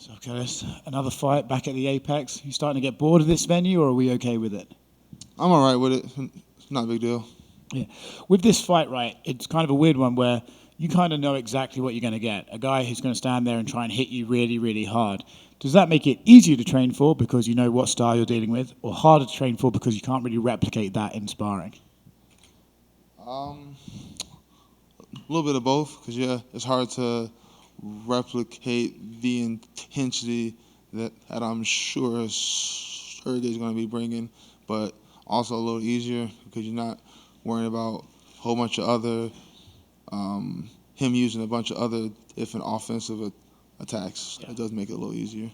So, Curtis, another fight back at the Apex. You starting to get bored of this venue, or are we okay with it? I'm all right with it. It's not a big deal. Yeah. With this fight, right, it's kind of a weird one where you kind of know exactly what you're going to get. A guy who's going to stand there and try and hit you really, really hard. Does that make it easier to train for because you know what style you're dealing with, or harder to train for because you can't really replicate that in sparring? A little bit of both, because it's hard to replicate the intensity that I'm sure Sergei's going to be bringing, but also a little easier because you're not worrying about a whole bunch of other him using a bunch of other different offensive attacks. Yeah. It does make it a little easier.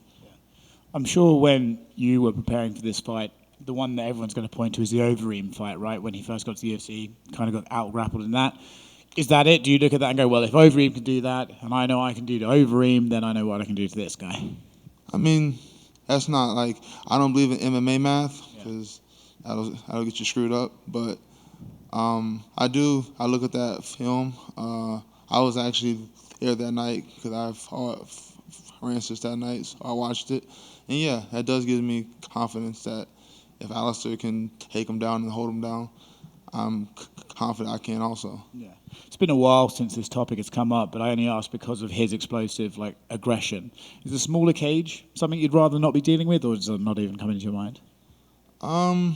I'm sure when you were preparing for this fight, the one that everyone's going to point to is the Overeem fight, right? When he first got to the UFC, kind of got out-grappled in that. Is that it? Do you look at that and go, well, if Overeem can do that, and I know I can do to Overeem, then I know what I can do to this guy? I mean, that's not like, I don't believe in MMA math because that'll get you screwed up. But I look at that film. I was actually there that night because I fought Francis that night, so I watched it. And yeah, that does give me confidence that if Alistair can take him down and hold him down, I'm confident I can also. Yeah. It's been a while since this topic has come up, but I only asked because of his explosive aggression. Is a smaller cage something you'd rather not be dealing with, or does it not even come into your mind? The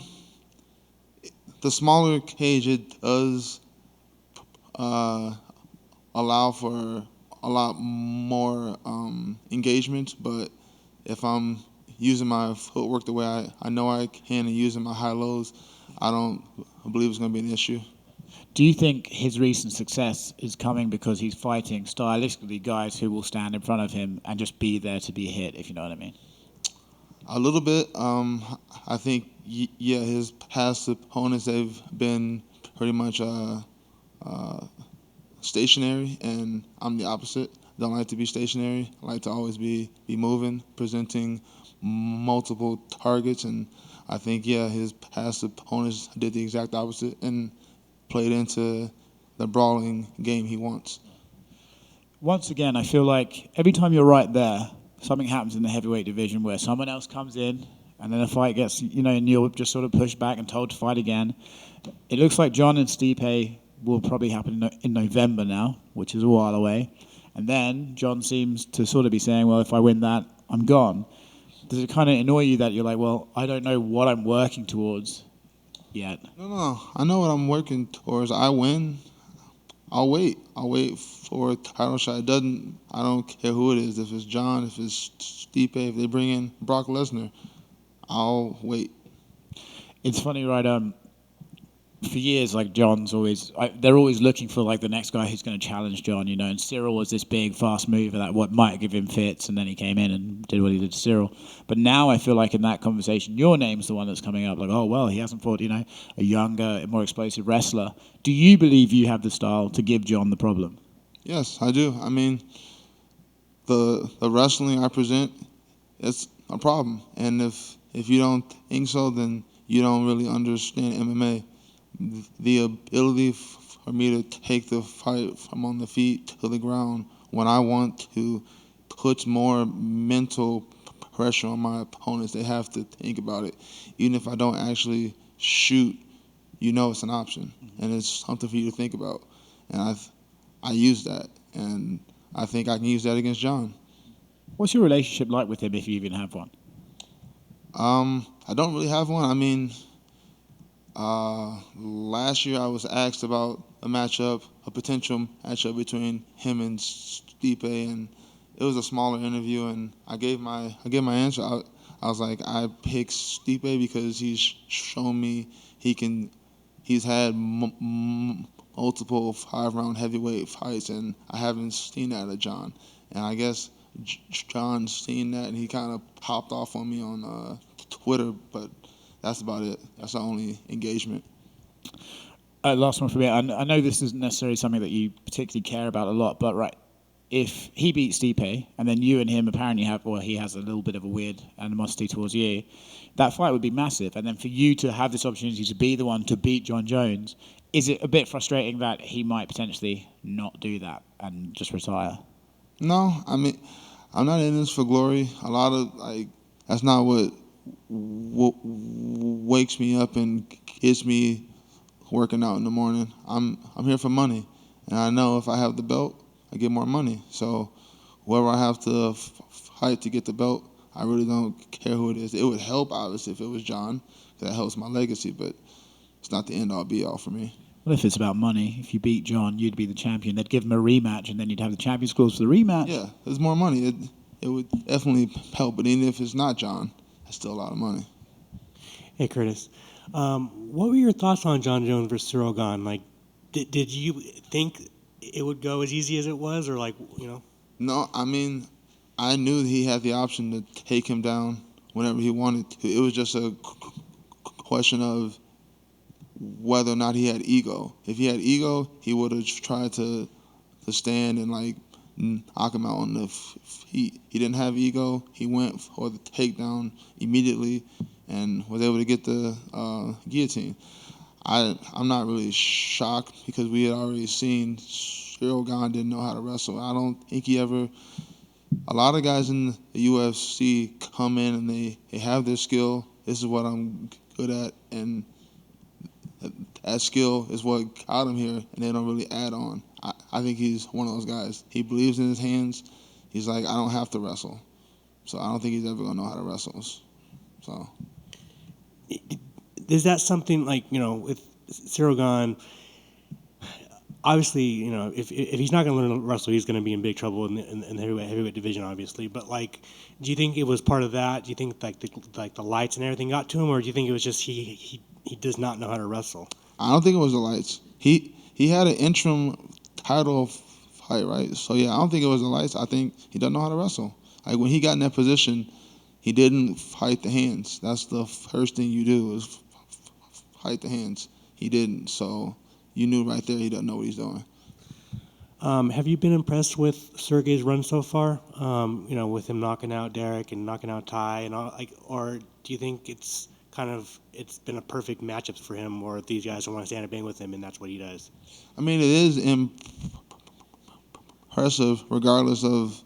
smaller cage, it does allow for a lot more engagement, but if I'm using my footwork the way I know I can and using my high lows, I don't believe it's going to be an issue. Do you think his recent success is coming because he's fighting stylistically guys who will stand in front of him and just be there to be hit, if you know what I mean? A little bit. I think, his past opponents, they've been pretty much stationary, and I'm the opposite. Don't like to be stationary. I like to always be moving, presenting multiple targets, and I think, his past opponents did the exact opposite and played into the brawling game he wants. Once again, I feel like every time you're right there, something happens in the heavyweight division where someone else comes in and then a fight gets, and you're just sort of pushed back and told to fight again. It looks like Jon and Stipe will probably happen in November now, which is a while away. And then Jon seems to sort of be saying, well, if I win that, I'm gone. Does it kind of annoy you that you're like, well, I don't know what I'm working towards yet? No. I know what I'm working towards. I win. I'll wait. I'll wait for a title shot. I don't care who it is. If it's Jon, if it's Stipe, if they bring in Brock Lesnar, I'll wait. It's funny, right? For years, Jon's always, they're always looking for the next guy who's going to challenge Jon, and Cyril was this big, fast mover that what might give him fits, and then he came in and did what he did to Cyril. But now I feel like in that conversation, your name's the one that's coming up, oh, well, he hasn't fought, a younger, more explosive wrestler. Do you believe you have the style to give Jon the problem? Yes, I do. I mean, the wrestling I present, it's a problem. And if you don't think so, then you don't really understand MMA. The ability for me to take the fight from on the feet to the ground when I want to puts more mental pressure on my opponents. They have to think about it. Even if I don't actually shoot, it's an option, and it's something for you to think about. And I use that, and I think I can use that against Jon. What's your relationship like with him, if you even have one? I don't really have one. I mean, last year I was asked about a potential matchup between him and Stipe, and it was a smaller interview, and I gave my answer. I was like, I picked Stipe because he's shown me he's had multiple 5-round heavyweight fights, and I haven't seen that at Jon. And I guess Jon's seen that, and he kind of popped off on me on Twitter, but that's about it. That's the only engagement. Last one for me. I know this isn't necessarily something that you particularly care about a lot, but right, if he beats Stipe and then you and him apparently he has a little bit of a weird animosity towards you, that fight would be massive. And then for you to have this opportunity to be the one to beat Jon Jones, is it a bit frustrating that he might potentially not do that and just retire? No, I mean, I'm not in this for glory. A lot of that's not what wakes me up and gets me working out in the morning. I'm here for money, and I know if I have the belt, I get more money. So whoever I have to fight to get the belt, I really don't care who it is. It would help, obviously, if it was Jon, 'cause that helps my legacy, but it's not the end-all, be-all for me. Well, if it's about money, if you beat Jon, you'd be the champion. They'd give him a rematch, and then you'd have the champions clause for the rematch. Yeah, there's more money. It would definitely help, but even if it's not Jon, that's still a lot of money. Hey, Curtis. What were your thoughts on Jon Jones versus Cyril Gane? Like, did you think it would go as easy as it was, or like, you know? No, I mean, I knew that he had the option to take him down whenever he wanted to. It was just a question of whether or not he had ego. If he had ego, he would have tried to stand and like knock him out on the feet. He didn't have ego. He went for the takedown immediately and was able to get the guillotine. I'm not really shocked because we had already seen Cyril Gane didn't know how to wrestle. I don't think he ever. A lot of guys in the UFC come in and they have their skill. This is what I'm good at, and that skill is what got him here, and they don't really add on. I think he's one of those guys. He believes in his hands. He's like, I don't have to wrestle. So I don't think he's ever going to know how to wrestle. So. Is that something like, you know, with Cyril Gane, obviously, you know, if he's not going to learn to wrestle, he's going to be in big trouble in the heavyweight division, obviously. But like, do you think it was part of that? Do you think like the lights and everything got to him, or do you think it was just he does not know how to wrestle? I don't think it was the lights. He had an interim title fight, right? So yeah, I don't think it was the lights. I think he doesn't know how to wrestle. Like when he got in that position, he didn't fight the hands. That's the first thing you do is fight the hands. He didn't, so you knew right there he doesn't know what he's doing. Have you been impressed with Sergei's run so far? You know, with him knocking out Derek and knocking out Ty and all, like, or do you think it's been a perfect matchup for him, or these guys don't want to stand up with him and that's what he does? I mean, it is impressive regardless of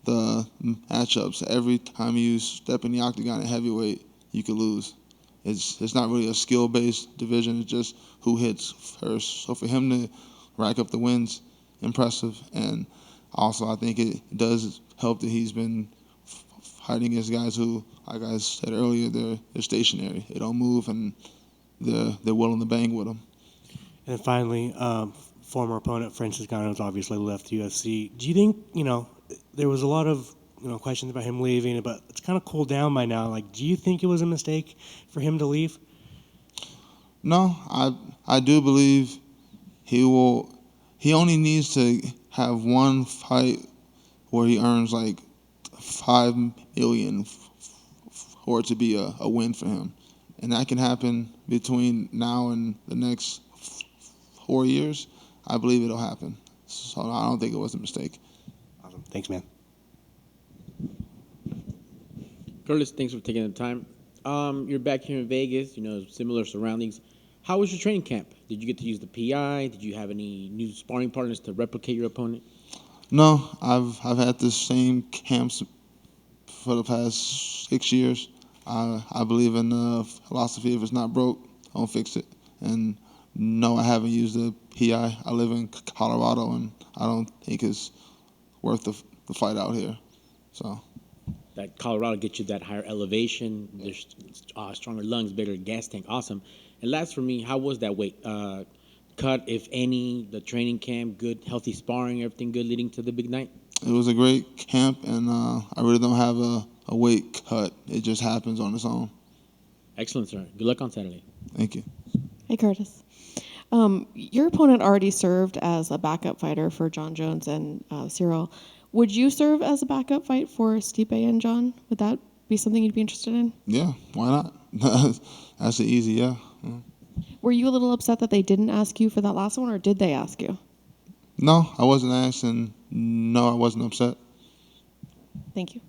the matchups. Every time you step in the octagon at heavyweight, you could lose. It's not really a skill-based division. It's just who hits first. So for him to rack up the wins, impressive. And also I think it does help that he's been fighting against guys who, like I said earlier, they're stationary. They don't move, and they're willing to bang with him. And finally, former opponent Francis Ngannou obviously left the UFC. Do you think, you know, there was a lot of, you know, questions about him leaving, but it's kind of cooled down by now. Like, do you think it was a mistake for him to leave? No, I do believe he will. He only needs to have one fight where he earns like $5 million for it to be a win for him, and that can happen between now and the next 4 years. I believe it'll happen. So I don't think it was a mistake. Awesome. Thanks, man. Curtis, thanks for taking the time. You're back here in Vegas, you know, similar surroundings. How was your training camp? Did you get to use the PI? Did you have any new sparring partners to replicate your opponent? No, I've had the same camps for the past 6 years. I believe in the philosophy, if it's not broke, don't fix it. And no, I haven't used the PI. I live in Colorado, and I don't think it's worth the fight out here. So. That Colorado gets you that higher elevation, there's stronger lungs, bigger gas tank, awesome. And last for me, how was that weight cut, if any, the training camp, good, healthy sparring, everything good leading to the big night? It was a great camp, and I really don't have a weight cut. It just happens on its own. Excellent, sir. Good luck on Saturday. Thank you. Hey, Curtis. Your opponent already served as a backup fighter for Jon Jones and Cyril. Would you serve as a backup fight for Stipe and Jon? Would that be something you'd be interested in? Yeah, why not? That's an easy, yeah. Were you a little upset that they didn't ask you for that last one, or did they ask you? No, I wasn't asked, and no, I wasn't upset. Thank you.